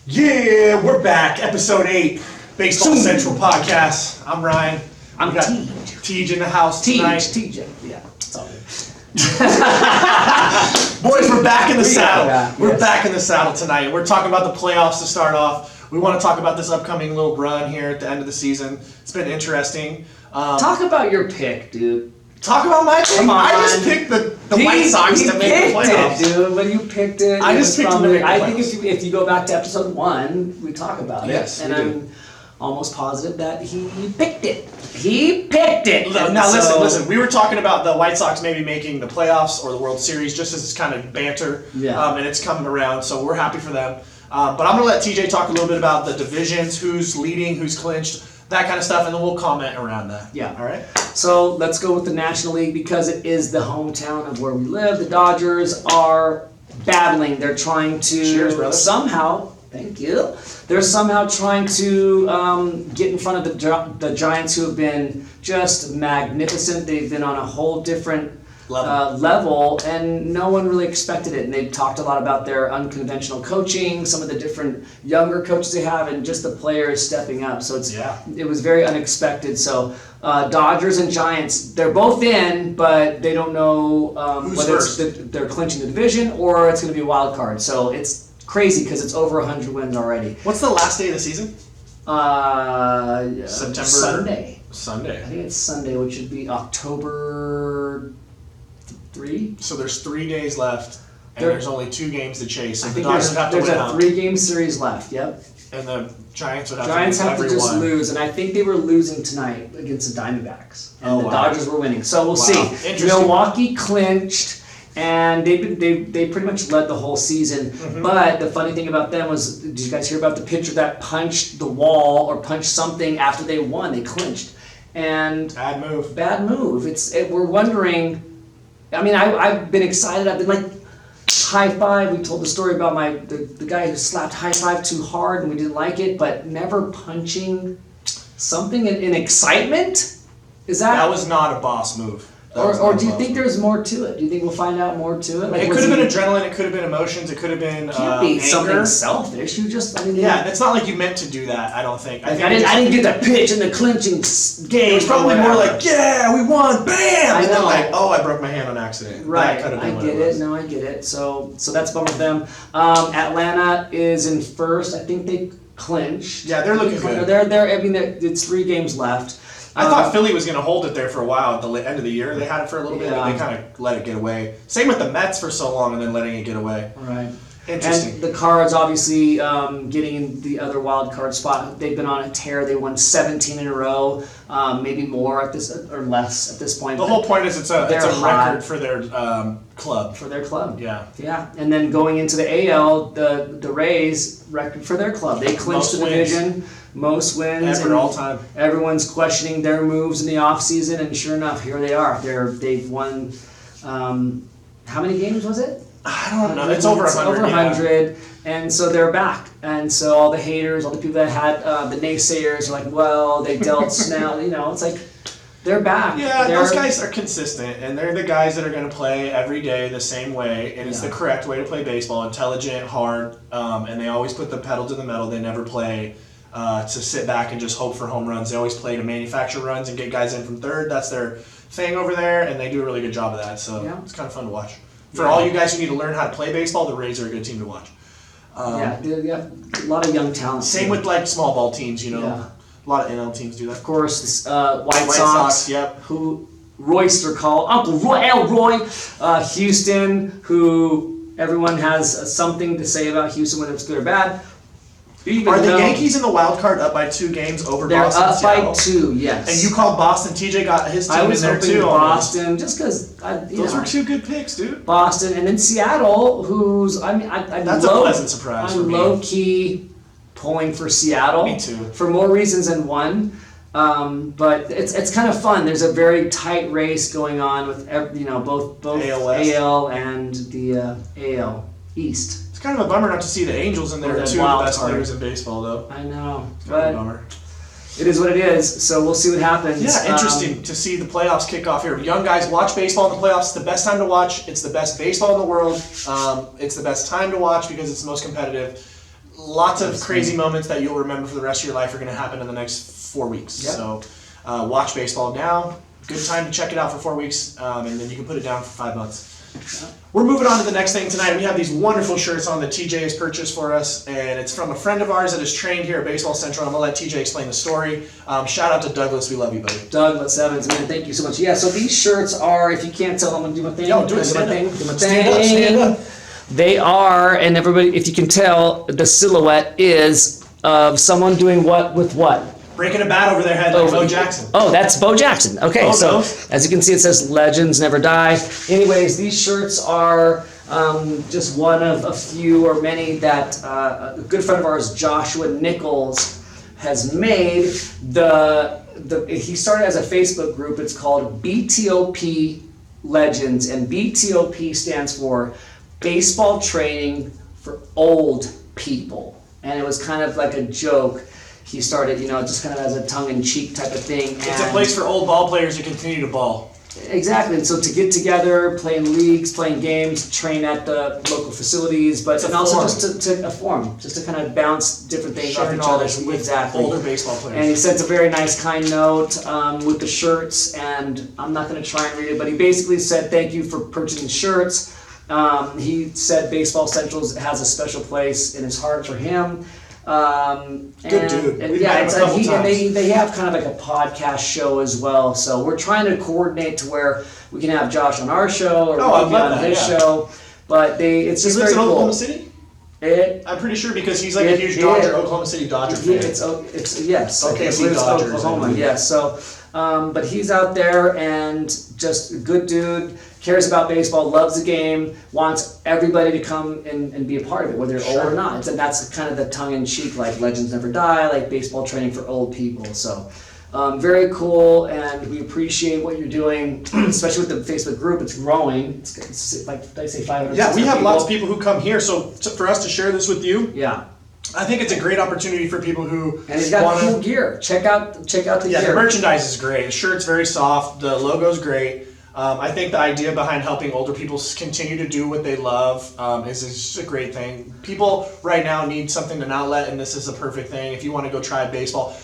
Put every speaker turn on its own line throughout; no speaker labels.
Yeah, we're back. Episode 8, Baseball Central Podcast. I'm Ryan.
I'm
Tej in the house tonight.
TJ. Yeah, it's all good.
Boys, we're back in the saddle. We're
yes.
back in the saddle tonight. We're talking about the playoffs to start off. We want to talk about this upcoming little run here at the end of the season. It's been interesting.
Talk about your pick, dude.
Talk about my pick.
Come on.
I just picked the White Sox to make the playoffs.
It, dude. When you picked it,
I just picked them to make the playoffs.
I think if you go back to episode 1, we talk about it.
Yes,
and I'm almost positive that he picked it. He picked it.
Now listen. We were talking about the White Sox maybe making the playoffs or the World Series just as kind of banter.
Yeah.
And it's coming around, so we're happy for them. But I'm going to let TJ talk a little bit about the divisions, who's leading, who's clinched, that kind of stuff, and then we'll comment around that.
Yeah.
All right?
So let's go with the National League because it is the hometown of where we live. The Dodgers are battling. They're trying to somehow, thank you, they're somehow trying to get in front of the Giants, who have been just magnificent. They've been on a whole different level, and no one really expected it. And they've talked a lot about their unconventional coaching, some of the different younger coaches they have, and just the players stepping up. So it was very unexpected. So Dodgers and Giants, they're both in, but they don't know whether they're clinching the division or it's going to be a wild card. So it's crazy because it's over 100 wins already.
What's the last day of the season?
September.
Sunday.
I think it's Sunday, which would be October 3.
So there's 3 days left, and there's only 2 games to chase. So
I
the
think
Dodgers have to win
there's
out.
a 3-game series left. Yep.
And the Giants would have
to just lose, and I think they were losing tonight against the Diamondbacks, and the Dodgers were winning. So we'll see. Milwaukee clinched, and they pretty much led the whole season. Mm-hmm. But the funny thing about them was, did you guys hear about the pitcher that punched the wall or punched something after they won? They clinched, and
bad move.
We're wondering. I mean, I've been excited. I've been like, high five. We told the story about the guy who slapped high five too hard and we didn't like it, but never punching something in excitement?
That was not a boss move.
Or do you think there's more to it? Do you think we'll find out more to it?
Like, it could have been adrenaline, it could have been emotions, it could have been
can't be
anger.
Something selfish.
It's not like you meant to do that, I don't think.
I didn't get the pitch in the clinching game.
It was probably more like, yeah, we won, bam!
I know.
And then like, oh, I broke my hand on accident.
Right,
That
I get it. No, I get it. So that's a bummer for them. Atlanta is in first. I think they clinched.
Yeah, they're looking good.
It's 3 games left.
I thought Philly was going to hold it there for a while at the end of the year. They had it for a little bit, but they kind of let it get away. Same with the Mets for so long and then letting it get away.
Right.
Interesting.
And the Cards, obviously, getting in the other wild card spot. They've been on a tear. They won 17 in a row, maybe more at this or less at this point.
The whole point is it's a record for their club.
For their club.
Yeah.
Yeah. And then going into the AL, the Rays record for their club. They clinched the division. Most wins
all time.
Everyone's questioning their moves in the offseason, and sure enough, here they are. They've won. How many games was it?
I don't know. It's over 100.
Over 100, and so they're back. And so all the haters, all the people that had the naysayers are like, well, they dealt Snell. It's like they're back.
Yeah, those guys are consistent, and they're the guys that are going to play every day the same way, and it's the correct way to play baseball: intelligent, hard, and they always put the pedal to the metal. They never play to sit back and just hope for home runs. They always play to manufacture runs and get guys in from third. That's their thing over there, and they do a really good job of that. So it's kind of fun to watch. For all you guys who need to learn how to play baseball, the Rays are a good team to watch.
They have a lot of young talent.
Same with like small ball teams, A lot of NL teams do that.
Of course, White Sox, who Royster called Uncle Roy. Houston, who everyone has something to say about Houston, whether it's good or bad.
Are the Yankees in the wild card up by 2 games over Boston?
They're up by 2, yes.
And you called Boston. TJ got his team in there too.
Boston, just because
those were 2 good picks, dude.
Boston, and then Seattle, who's
that's a pleasant surprise for me.
I'm low key pulling for Seattle.
Me too.
For more reasons than one. But it's kind of fun. There's a very tight race going on with both AL and the AL East.
It's kind of a bummer not to see the Angels in there, 2 of the best players in baseball, though.
I know,
but a bummer.
It is what it is, so we'll see what happens.
Yeah, interesting to see the playoffs kick off here. Young guys, watch baseball in the playoffs. It's the best time to watch. It's the best baseball in the world. It's the best time to watch because it's the most competitive. lots of crazy moments that you'll remember for the rest of your life are going to happen in the next 4 weeks.
Yep.
So watch baseball now. Good time to check it out for 4 weeks, and then you can put it down for 5 months. We're moving on to the next thing tonight. We have these wonderful shirts on that TJ has purchased for us, and it's from a friend of ours that is trained here at Baseball Central. I'm going to let TJ explain the story. Shout out to Douglas. We love you, buddy.
Douglas Evans, man, thank you so much. Yeah, so these shirts are, if you can't tell, I'm going to do my thing.
Yo, do it, stand
thing.
up.
Do my
Stand up, stand
thing.
up.
They are, and everybody, if you can tell, the silhouette is of someone doing what with what?
Breaking a bat over their head like Bo Jackson.
Oh, that's Bo Jackson. Okay,
Oh,
so
no.
as you can see, it says "Legends Never Die." Anyways, these shirts are just one of a few or many that a good friend of ours, Joshua Nichols, has made. He started as a Facebook group. It's called BTOP Legends, and BTOP stands for Baseball Training for Old People. And it was kind of like a joke. He started, just kind of as a tongue-in-cheek type of thing.
It's a place for old ball players to continue to ball.
Exactly. And so to get together, play in leagues, playing games, train at the local facilities, but and also just to form, just to kind of bounce different things off
Share
each other.
knowledge with
Exactly.
older baseball players.
And he sent a very nice, kind note with the shirts, and I'm not going to try and read it, but he basically said, thank you for purchasing shirts. He said Baseball Central has a special place in his heart for him.
Good dude.
And
We've
yeah,
met him a couple times.
they have kind of like a podcast show as well. So we're trying to coordinate to where we can have Josh on our show or
I'd
Mickey
love
on
that,
his
yeah.
show. But it's
He
just
lives
very
in
cool.
Oklahoma City? I'm pretty sure because he's like a huge Oklahoma City Dodger fan.
It's yes.
Okay,
I believe it's
Dodgers,
Oklahoma.
I mean.
Yes. So, but he's out there and just a good dude. Cares about baseball, loves the game, wants everybody to come and be a part of it, whether you're old or not. And that's kind of the tongue-in-cheek, like Legends Never Die, like baseball training for old people. So very cool, and we appreciate what you're doing, especially with the Facebook group. It's growing. It's like, did I say 500?
Yeah, we have lots of people who come here, so for us to share this with you,
Yeah.
I think it's a great opportunity for people who
And he's got cool gear. Check out the
Yeah, the
gear.
merchandise is great. The shirt's very soft. The logo's great. I think the idea behind helping older people continue to do what they love is just a great thing. People right now need something, an outlet, and this is a perfect thing. If you want to go try baseball,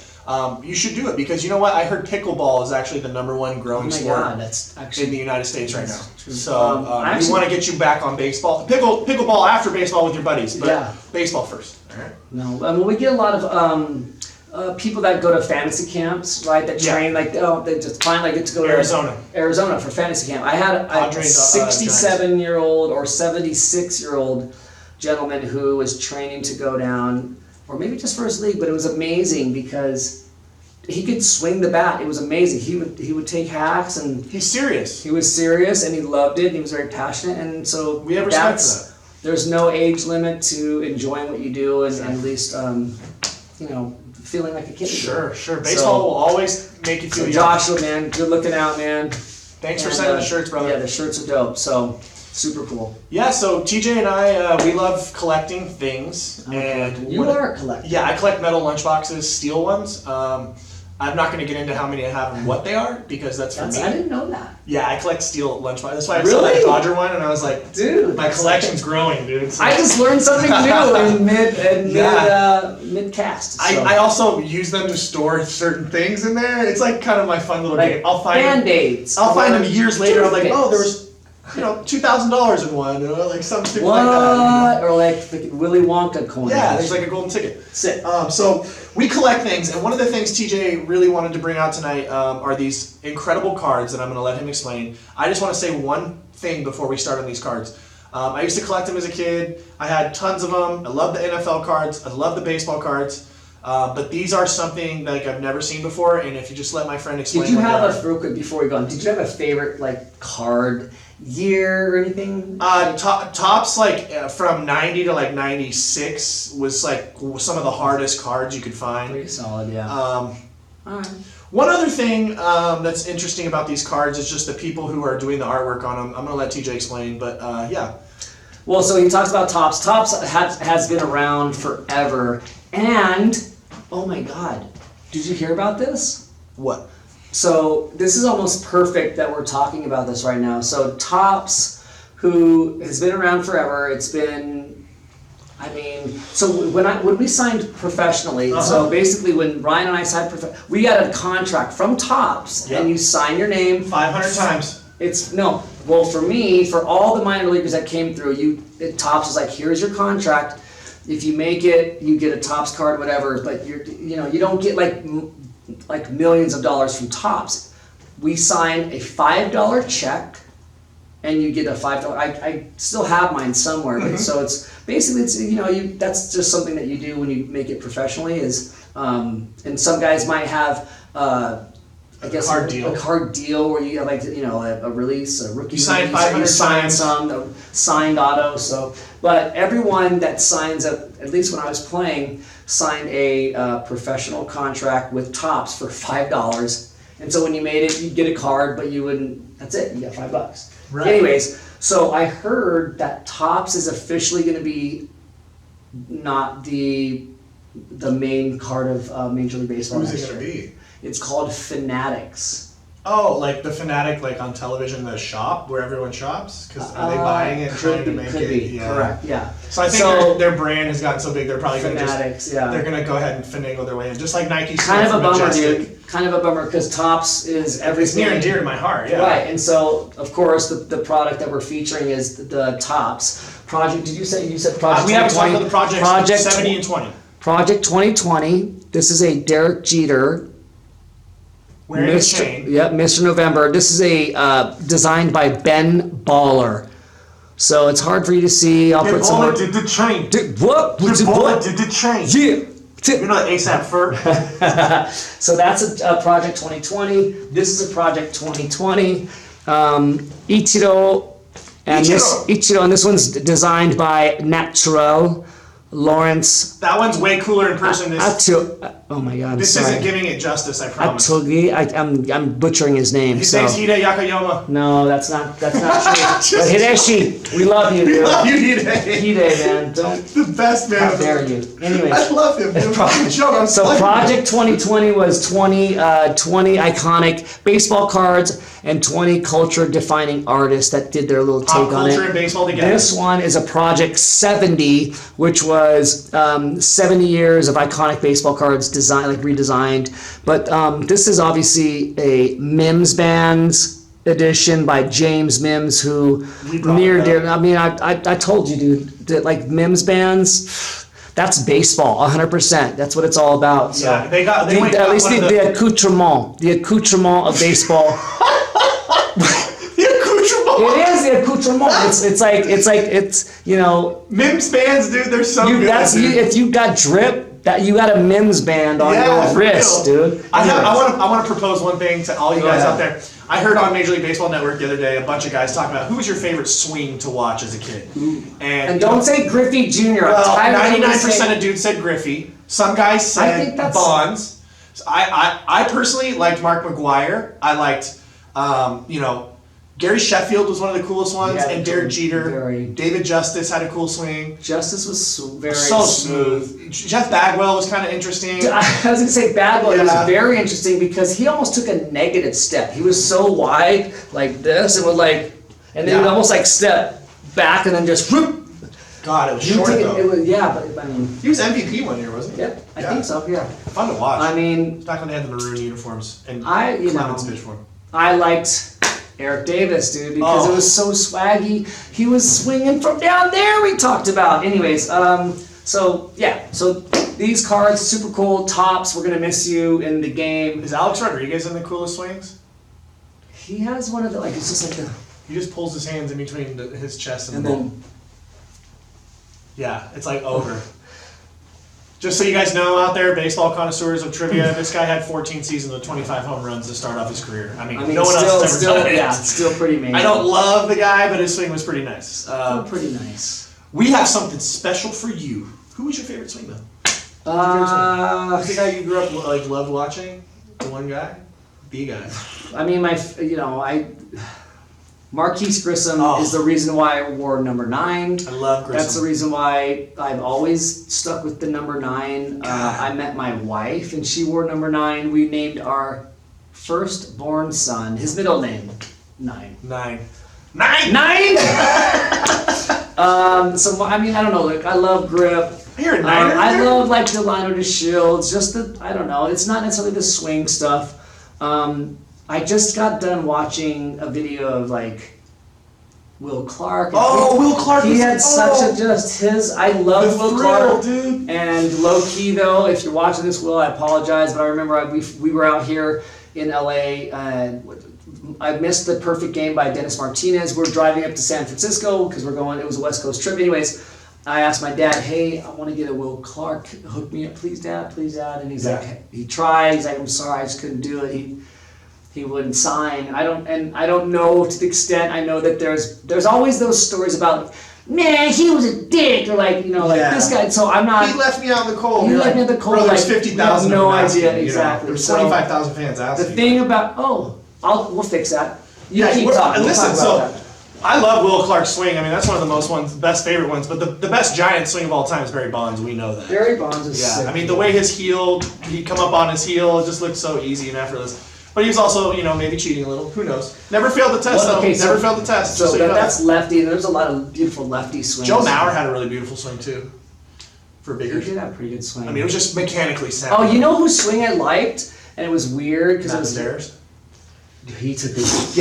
you should do it because you know what? I heard pickleball is actually the #1 growing sport
that's
in the United States right now.
true.
So we want to get you back on baseball. Pickleball after baseball with your buddies, but
Yeah.
baseball first. All right.
No, well, we get a lot of people that go to fantasy camps, right? That train, they just finally get to go
Arizona.
to Arizona for fantasy camp. I had a
Padres,
67-year-old or 76-year-old gentleman who was training to go down, or maybe just for his league, but it was amazing because he could swing the bat. It was amazing. He would take hacks, and
He's serious.
he was serious, and he loved it, and he was very passionate, and so
We have respect for that.
there's no age limit to enjoying what you do, and at least feeling like a kid.
Sure. Baseball will always make you feel
So
young.
Joshua, man, good looking out, man.
Thanks for
And,
sending the shirts, brother.
Yeah, the shirts are dope. So super cool.
Yeah, so TJ and I, we love collecting things. And
You are a collector.
Yeah, I collect metal lunchboxes, steel ones. I'm not going to get into how many I have and what they are because that's for me.
I didn't know that.
Yeah, I collect steel lunchboxes. That's why I saw
Really?
that Dodger one, and I was like,
Dude,
my collection's growing, dude. So
I just learned something new in mid cast.
I also use them to store certain things in there. It's like kind of my fun little game. I'll find
Band-Aids.
I'll find them years later. I'm like,
toothpicks.
oh, there was $2,000 in one, like something stupid
What?
like that.
Or like the Willy Wonka coin.
Yeah, there's like a golden ticket.
Sick.
So we collect things, and one of the things TJ really wanted to bring out tonight are these incredible cards that I'm going to let him explain. I just want to say one thing before we start on these cards. I used to collect them as a kid. I had tons of them. I love the NFL cards. I love the baseball cards. But these are something like I've never seen before, and if you just let my friend explain.
Did you
what
have
they are.
real quick before we go on? Did you have a favorite card year or anything?
Tops from 90 to 96 was some of the hardest cards you could find.
Pretty solid, yeah. Alright.
One other thing that's interesting about these cards is just the people who are doing the artwork on them. I'm going to let TJ explain, but yeah.
Well, so he talks about Topps. Topps has been around forever, and oh my God, did you hear about this?
What?
So this is almost perfect that we're talking about this right now. So Topps, who has been around forever, it's been I mean, so when we signed professionally, so basically when Ryan and I signed we got a contract from Topps, and you sign your name
500 times.
Well, for me, for all the minor leaguers that came through, Topps is like, here's your contract. If you make it, you get a Topps card, whatever. But you don't get like millions of dollars from Topps. We sign a $5 check, and you get a $5. I still have mine somewhere, but so it's basically that's just something that you do when you make it professionally. And some guys might have. I guess a card deal where you have a release, a rookie.
You sign 500
times. Some signed auto. So, but everyone that signs up, at least when I was playing, signed a professional contract with Topps for $5. And so when you made it, you'd get a card, but you wouldn't. That's it. You got $5.
Right.
Anyways, so I heard that Topps is officially going to be not the main card of Major League Baseball.
Who's it going to be?
It's called Fanatics.
Oh, like the Fanatic, like on television, the shop where everyone shops? Because are they buying it and trying to make it?
Yeah. Correct, yeah.
So I think their brand has gotten so big, they're probably going to
they're
going to go ahead and finagle their way in, just like Nike's
kind of a bummer, dude. Kind of a bummer, because Topps is everything.
It's near and dear to my heart, yeah.
Right, and so, of course, the product that we're featuring is the Topps Project. Did you say Project 2020?
We haven't talked about the Project 70 and 20.
Project 2020. This is a Derek Jeter.
Wearing a chain.
Yep, Mr. November. This is a designed by Ben Baller. So it's hard for you to see. I'll put some.
Baller did the chain.
What?
Baller did the chain.
Yeah.
You know ASAP Fur?
So that's a Project 2020. This is a Project 2020. Ichiro. Ichiro, and this one's designed by Natural. Lawrence.
That one's way cooler in person.
Oh my God!
This isn't giving it justice. I promise.
I'm butchering his name.
His name's Hide Yakayama.
No, that's not true. But Hideshi, we love you, dude.
We love you, Hide.
Hide, man, don't.
The best man.
How dare you? Anyways,
I love him.
So Project 2020 was 20 iconic baseball cards and 20 culture-defining artists that did their little take on it.
Culture and baseball together.
This one is a Project 70, which was 70 years of iconic baseball cards redesigned. But this is obviously a Mims Bands edition by James Mims, who I told you, dude, that like Mims Bands. That's baseball, 100%. That's what it's all about. So
yeah,
at least the accoutrement of baseball. It is the accoutrement. It's
Mims bands, dude. They're so good.
If you got drip, you got a Mims band on your wrist, dude.
I want to propose one thing to all you guys out there. I heard on Major League Baseball Network the other day a bunch of guys talking about who was your favorite swing to watch as a kid. And
don't say Griffey Jr.
Well, 99% of dudes said Griffey. Some guys said Bonds. I personally liked Mark McGwire. I liked, Gary Sheffield was one of the coolest ones, and Derek Jeter. David Justice had a cool swing.
Justice was
so smooth. Jeff Bagwell was kind of interesting.
I was going to say Bagwell was very interesting because he almost took a negative step. He was so wide like this, and then he would almost step back and then just whoop.
God, it was short though.
But I mean,
he was MVP one year, wasn't he?
Yep, I think so. Yeah,
fun to watch.
I mean,
back when they had the maroon uniforms and Clemens pitched for him.
I liked Eric Davis, dude, because it was so swaggy. He was swinging from down there. We talked about, anyways. So these cards super cool. Topps, we're gonna miss you in the game.
Is Alex Rodriguez in the coolest swings?
He has one of the it's just like the.
He just pulls his hands in between his chest and
the
ball. Yeah, it's like over. Just so you guys know out there, baseball connoisseurs of trivia, this guy had 14 seasons with 25 home runs to start off his career. I mean no one else has ever done it.
Yeah, still pretty amazing.
I don't love the guy, but his swing was pretty nice.
Pretty nice.
We have something special for you. Who was your favorite swing, though? The guy you grew up loved watching? The one guy? The guy.
I mean, Marquise Grissom is the reason why I wore number 9.
I love Grissom.
That's the reason why I've always stuck with the number 9. I met my wife and she wore number 9. We named our firstborn son, his middle name, 9.
9.
So I mean, I don't know. Like, I love grip.
You're a Niner.
I love like the liner to shields. Just the I don't know. It's not necessarily the swing stuff. I just got done watching a video of like Will Clark.
Will Clark.
He had such a just his. I love Will Clark,
dude.
And low key though, if you're watching this, Will, I apologize, but I remember we were out here in LA. I missed the perfect game by Dennis Martinez. We're driving up to San Francisco because we're going. It was a West Coast trip, anyways. I asked my dad, "Hey, I want to get a Will Clark. Hook me up, please, Dad, please, Dad." And he's like, he tried. He's like, "I'm sorry, I just couldn't do it." He wouldn't sign. I don't know to the extent. I know that there's always those stories about, man, he was a dick, or like this guy. So I'm not.
He left me out in the cold.
He left me in the cold.
There's 50,000.
No idea exactly.
There's 25,000 fans asking.
The thing about we'll fix that. You keep talking.
Listen, I love Will Clark's swing. I mean, that's one of the best favorite ones. But the best giant swing of all time is Barry Bonds. We know that.
Barry Bonds is sick.
I mean, the way he'd come up on his heel, it just looked so easy and effortless. But he was also, maybe cheating a little. Who knows? Never failed the test, though. Never failed the test.
So that's lefty, and there's a lot of beautiful lefty swings.
Joe Mauer had a really beautiful swing, too. For bigger.
He did have a pretty good swing.
I mean, it was just mechanically sound.
Oh, you know whose swing I liked? And it was weird because it was
Stairs.
He took this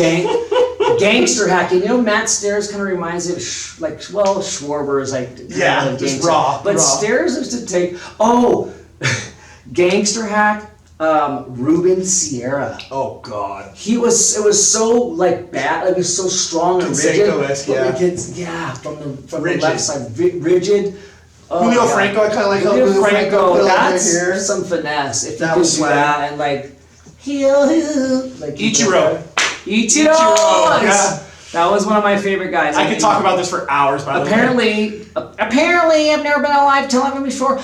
gangster hacking. Matt Stairs kind of reminds me of Schwarber is like
just raw.
But Stairs used to take gangster hack. Ruben Sierra.
Oh God.
It was so like bad. It was so strong and rigid. From the left side, rigid.
Julio Franco, I kind of like
Julio Franco. That's some finesse. If you could do that and like heel, like
Ichiro.
Yeah. That was one of my favorite guys.
I could talk about this for hours. By
apparently, I've never been alive television before.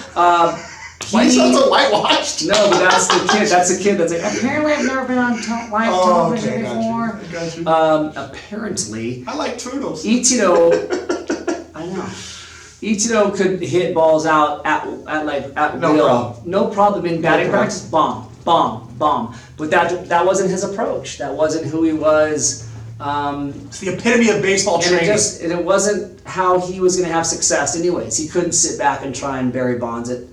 Why sounds so whitewashed?
No, but that's the kid. That's the kid that's like, apparently I've never been on live television before.
Got you.
Apparently.
I like turtles.
Ichiro, I know. Ichiro could hit balls out at
no
will.
Problem.
No problem. In batting practice, bomb. But that wasn't his approach. That wasn't who he was.
It's the epitome of baseball training.
It wasn't how he was going to have success anyways. He couldn't sit back and try and Barry Bonds it.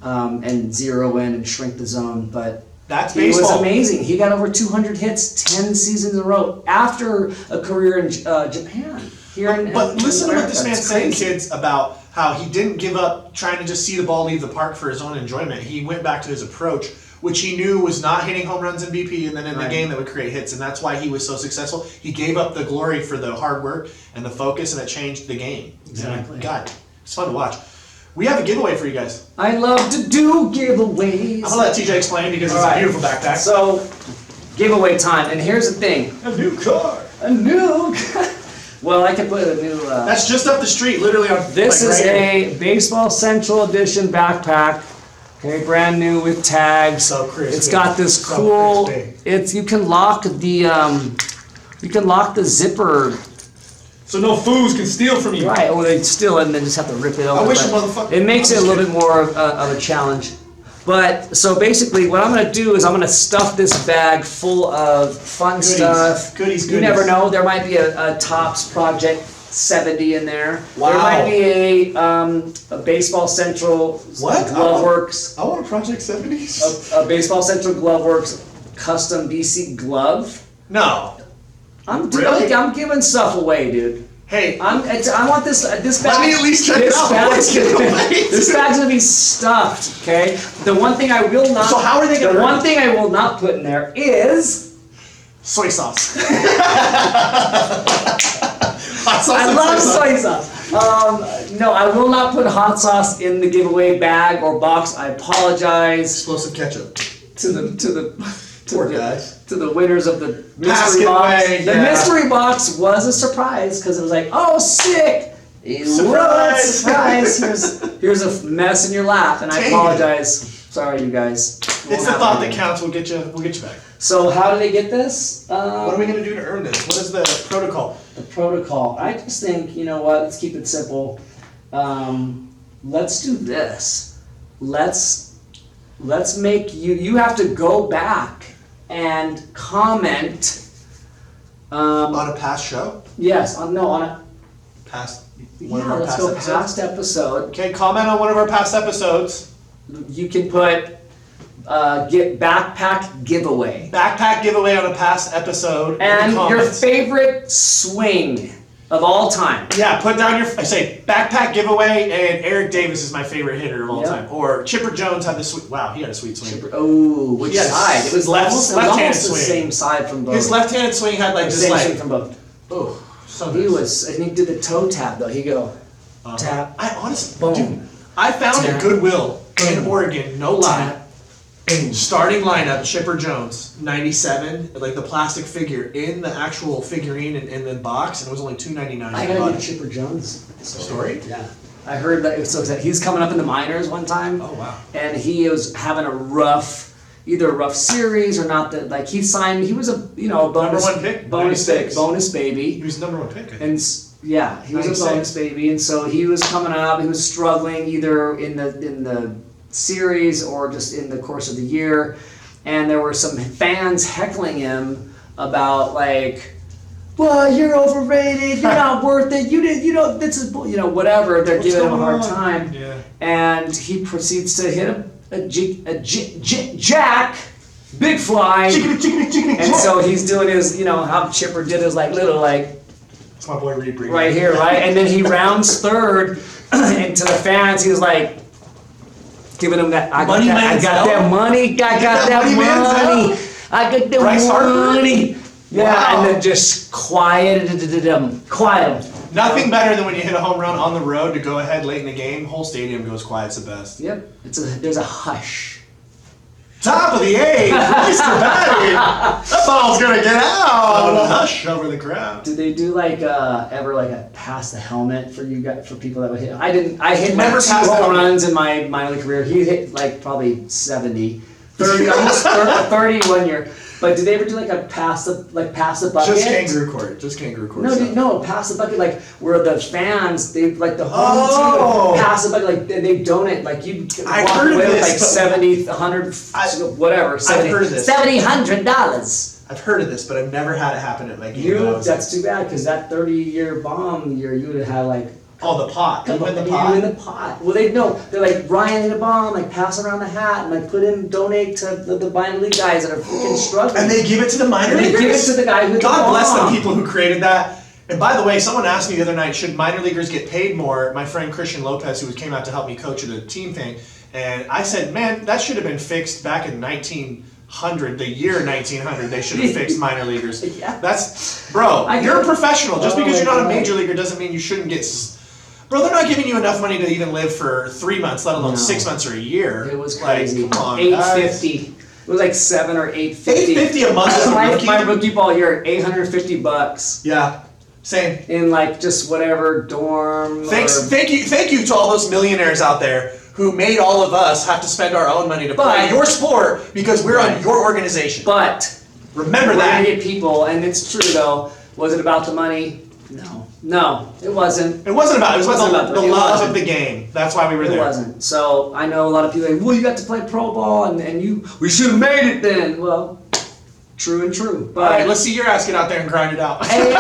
And zero in and shrink the zone, but
that's
he
baseball.
was amazing. He got over 200 hits 10 seasons in a row after a career in Japan.
But listen to what this man's saying, kids, about how he didn't give up trying to just see the ball leave the park for his own enjoyment. He went back to his approach, which he knew was not hitting home runs in BP and then in the game that would create hits, and that's why he was so successful. He gave up the glory for the hard work and the focus, and it changed the game.
Exactly.
God, it's fun to watch. We have a giveaway for you guys.
I love to do giveaways.
I'm going to let TJ explain because it's a beautiful backpack.
So, giveaway time. And here's the thing.
A new car.
A new car. Well, I can put a new...
That's just up the street, literally on...
This is a Baseball Central Edition backpack. Okay, brand new with tags.
So crispy.
It's got this cool... You can lock the zipper...
So no fools can steal from you.
Right, or they steal it and then just have to rip it open.
I wish a motherfucker...
It makes it a little bit more of a challenge. But, so basically, what I'm going to do is I'm going to stuff this bag full of fun stuff.
Goodies.
You never know, there might be a Topps Project 70 in there.
Wow.
There might be a Baseball Central Gloveworks.
I want a Project 70s.
A Baseball Central Gloveworks custom BC glove.
No.
I'm giving stuff away, dude.
Hey,
I want this bag.
Let me at least check it out.
This bag's gonna be stuffed, okay? The one thing I will not.
So how are they gonna?
The one thing I will not put in there is
soy sauce.
I love soy sauce. No, I will not put hot sauce in the giveaway bag or box. I apologize.
Explosive ketchup.
To the winners of the mystery box. The mystery box was a surprise because it was like, oh, sick! Surprise! Here's a mess in your lap, and I apologize. Sorry, you guys.
It's the thought that counts. We'll get you back.
So how do they get this?
What are we gonna do to earn this? What is the protocol?
The protocol. I just think, you know what? Let's keep it simple. Let's do this. Let's make you have to go back and comment
on a past show?
Yes, on a
Past
Yeah,
one of our
let's
past
go
episodes.
past episode.
Okay, comment on one of our past episodes.
You can put get backpack giveaway.
Backpack giveaway on a past episode.
And
in the
your
comments.
favorite swing of all time.
Yeah, put down I say backpack giveaway, and Eric Davis is my favorite hitter of all
Yep.
time. Or Chipper Jones had the sweet. Wow, he had a sweet swing.
Oh, which
Yes.
side? It was almost
left-handed
the
swing.
same side from both.
His left-handed swing had like just
same
like
swing from both.
oh, so
He
nice.
was, and he did the toe tap though. He go tap.
I honestly,
Boom.
dude, I found
Tap.
a Goodwill in
Boom.
Oregon, no lie.
Tap. Boom.
Starting lineup: Chipper Jones, 97, like the plastic figure in the actual figurine in the box, and it was only $2.99.
I gotta get Chipper Jones
Story?
Yeah, I heard that. So that he's coming up in the minors one time.
Oh wow.
And he was having either a rough series or not. That like he signed. He was a bonus
Number 1 pick,
bonus
96.
bonus baby.
He was number 1 pick. I think.
And yeah, he was
96.
a bonus baby, and so he was coming up. He was struggling either in the series or just in the course of the year, and there were some fans heckling him about like, "Well, you're overrated. You're not worth it. This is whatever." They're
What's
giving him a
going
hard
on?
time,
Yeah.
and he proceeds to hit a jack, big fly. And so he's doing his, how Chipper did his like little like
That's my boy Reed Brady.
right here, right? And then he rounds third, and to the fans, he was like giving them that. I got that money. I got that money. I got that
Bryce Harper?
money. Yeah,
Wow.
and then just quiet him.
Nothing better than when you hit a home run on the road to go ahead late in the game. Whole stadium goes quiet. It's the best.
Yep, there's a hush.
Top of the eighth, Mr. Batty. That ball's gonna get out. Hush over the crowd.
Did they do like ever like a pass the helmet for you guys, for people that would hit? I didn't. I hit
Never
like 2
passed the
home
helmet.
runs in my minor league career. He hit like probably 70, 30, almost 30 one year. But did they ever do like a pass the bucket?
Just kangaroo court. Just kangaroo court.
No,
stuff.
no, pass the bucket, like where the fans, they like the home
Oh.
team would pass the bucket, like they donate, like you
I've
walk
heard of
away with
this,
like
but-
70, 100, whatever, 70,
heard of this.
$100.
I've heard of this, but I've never had it happen at my game.
That's too bad, because that 30-year bomb year, you would have had like
Oh, the pot. You win the
you
pot.
in the pot. Well, they're like, Brian hit a bomb, like pass around the hat, and like donate to the minor league guys that are freaking struggling.
And they give it to the minor
And they
leaguers.
give it to the guy who hit the
God bless the
bomb.
people who created that. And by the way, someone asked me the other night, should minor leaguers get paid more? My friend Christian Lopez, who came out to help me coach at a team thing, and I said, man, that should have been fixed back in 1900, the year 1900. They should have fixed minor leaguers.
Yeah.
That's, bro, you're a professional. Just because you're not a major leaguer doesn't mean you shouldn't get. Bro, they're not giving you enough money to even live for 3 months, let alone
No.
6 months or a year.
It was crazy.
Like, come on,
$850.
guys.
It was like $7 or $850.
$850 a month as a rookie?
My rookie ball year, $850
Yeah, same.
in like just whatever dorm.
Thank you to all those millionaires out there who made all of us have to spend our own money to play your sport because we're on your organization.
But
Remember
we're
that.
gonna get people, and it's true though. Was it about the money? No, it wasn't.
It wasn't about. It was
It wasn't
about
about
the
the- it
love
wasn't.
of the game. That's why we were
It
there.
wasn't. So I know a lot of people like, well, you got to play pro ball, and we should have made it then. Well, true and true. But
All right, let's see your ass get out there and grind it out.
hey,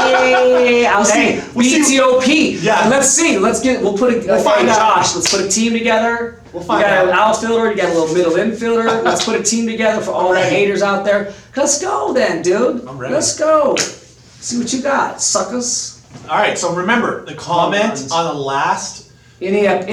We'll see.
BTOP.
Yeah.
Let's see. We'll
find out.
Josh, let's put a team together.
We'll find
You got
out.
an outfielder. You got a little middle infielder. Let's put a team together for all the
ready.
haters out there. Let's go then, dude.
I'm ready.
Let's go. See what you got, suckers.
All right, so remember the comment
runs.
on the last
Any
Post.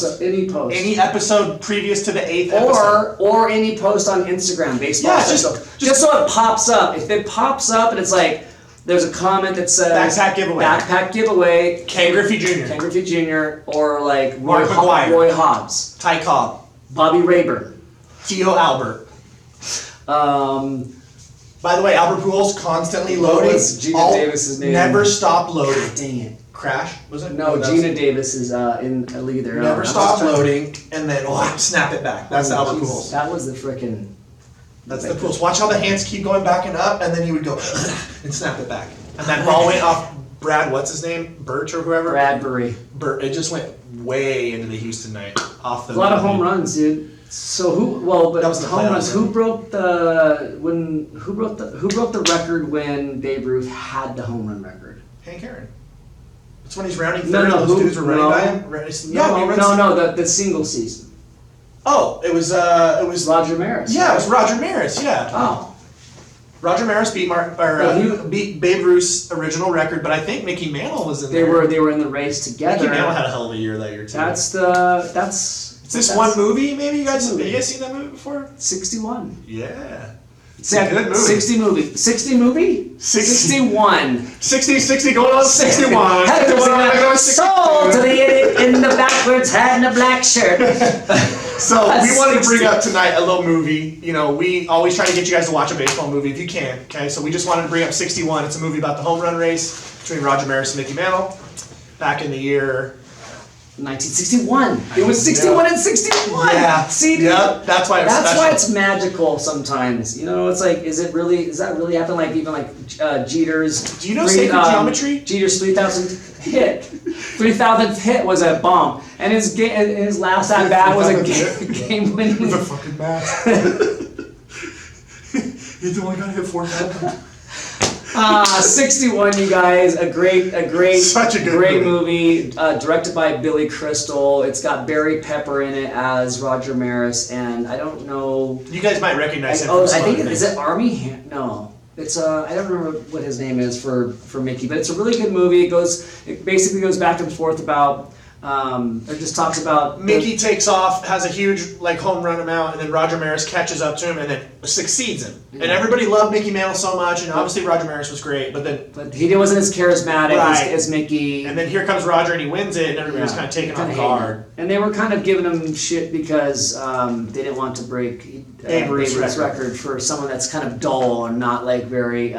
episode, any post.
any episode previous to the 8th episode.
Or any post on Instagram, baseball.
Yeah,
Central.
just-
just so it pops up. If it pops up and it's like there's a comment that says
Backpack giveaway. Ken Griffey Jr.
Ken Griffey Jr. or like
Mark McGwire.
Roy Hobbs,
Ty Cobb.
Bobby Rayburn.
Theo Albert.
Um,
By the way, Albert Pujols constantly
What
loading.
was Gina Davis's name?
Never stopped loading.
dang it.
Crash was it?
No,
that
Gina
was-
Davis is in a league there.
Never stopped loading, and then snap it back. That's the Albert Pujols.
That was the frickin'.
That's the Pujols. Watch how the hands keep going back and up, and then he would go and snap it back. And that ball went off Brad, what's his name? Birch or whoever?
Bradbury.
It just went way into the Houston night. Off the
A lot of home runs, dude. So
That was the
home runs.
playoffs,
Who
right?
broke the record when Babe Ruth had the home run record?
Hank Aaron. It's when he's rounding
No,
third
no,
and those
who-
dudes were running
no.
by him.
No, the single season.
Oh, it was
Roger Maris.
Yeah, it was Roger Maris. Yeah.
Oh.
Roger Maris beat beat Babe Ruth's original record, but I think Mickey Mantle was in there.
They were in the race together.
Mickey Mantle had a hell of a year that year too.
That's
Is this one movie? Maybe you guys have you guys seen that movie before?
61.
Yeah.
It's a
good movie.
60 movie. 60 movie? 61.
60 going on 61.
Sold to the idiot in the backwards hat and a black shirt.
So we wanted to bring up tonight a little movie. You know, we always try to get you guys to watch a baseball movie if you can. Okay, so we just wanted to bring up 61. It's a movie about the home run race between Roger Maris and Mickey Mantle back in the year
1961. It was 61 and 61.
Yeah.
See, dude,
that's why
it's magical sometimes. You know, it's like, does that really happen? Like even like Jeter's.
Do you know Sacred Geometry?
Jeter's 3,000th hit. 3,000th hit was a bomb, and his last at bat was a game winning.
With a fucking mask. He's only gonna hit 4,000.
61, you guys. A great,
Such a good
great movie. Directed by Billy Crystal. It's got Barry Pepper in it as Roger Maris, and I don't know.
You guys might recognize him.
I think is it Army? No. It's I don't remember what his name is for Mickey, but it's a really good movie. It basically goes back and forth about it just talks about
Mickey takes off, has a huge like home run amount, and then Roger Maris catches up to him and then succeeds him. Yeah. And everybody loved Mickey Mantle so much, and obviously Roger Maris was great, but
he wasn't as charismatic
right.
as Mickey.
And then here comes Roger and he wins it, and everybody was kind of taken off guard.
And they were kind of giving him shit because they didn't want to break
Babe Ruth's
record for someone that's kind of dull and not like very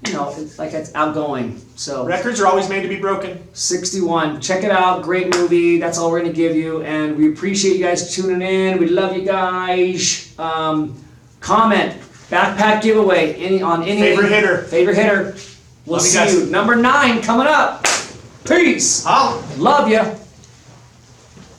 it's outgoing. So
records are always made to be broken.
61. Check it out. Great movie. That's all we're gonna give you, and we appreciate you guys tuning in. We love you guys. Comment. Backpack giveaway. Any
favorite hitter.
We'll see you. Number 9 coming up. Peace.
Holla.
Love you.